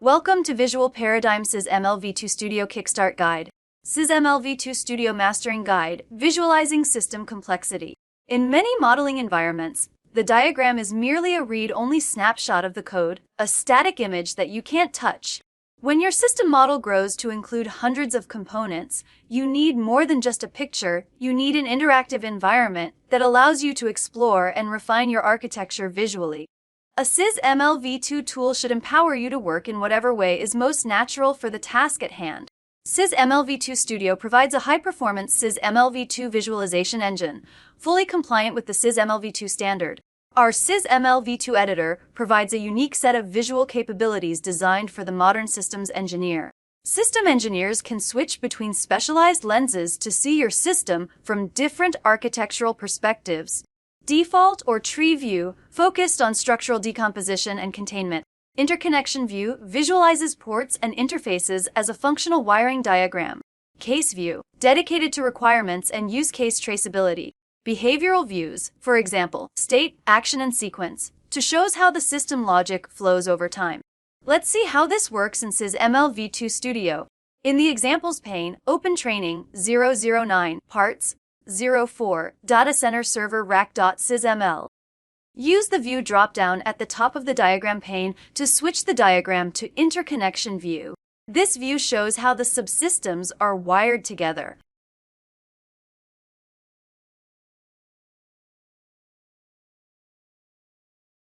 Welcome to VisualParadigm SysML V2 Studio Kickstart Guide. SysML V2 Studio Mastering Guide, Visualizing System Complexity. In many modeling environments, the diagram is merely a read-only snapshot of the code, a static image that you can't touch. When your system model grows to include hundreds of components, you need more than just a picture. You need an interactive environment that allows you to explore and refine your architecture visually. A SysML V2 tool should empower you to work in whatever way is most natural for the task at hand. SysML V2 Studio provides a high-performance SysML V2 visualization engine, fully compliant with the SysML V2 standard. Our SysML V2 editor provides a unique set of visual capabilities designed for the modern systems engineer. System engineers can switch between specialized lenses to see your system from different architectural perspectives. Default or tree view, focused on structural decomposition and containment. Interconnection view visualizes ports and interfaces as a functional wiring diagram. Case view, dedicated to requirements and use case traceability. Behavioral views, for example, state, action, and sequence, to shows how the system logic flows over time. Let's see how this works in SysML V2 Studio. In the Examples pane, open Training 009 Parts 04 Data Center Server Rack.sysml. Use the View drop-down at the top of the diagram pane to switch the diagram to Interconnection view. This view shows how the subsystems are wired together.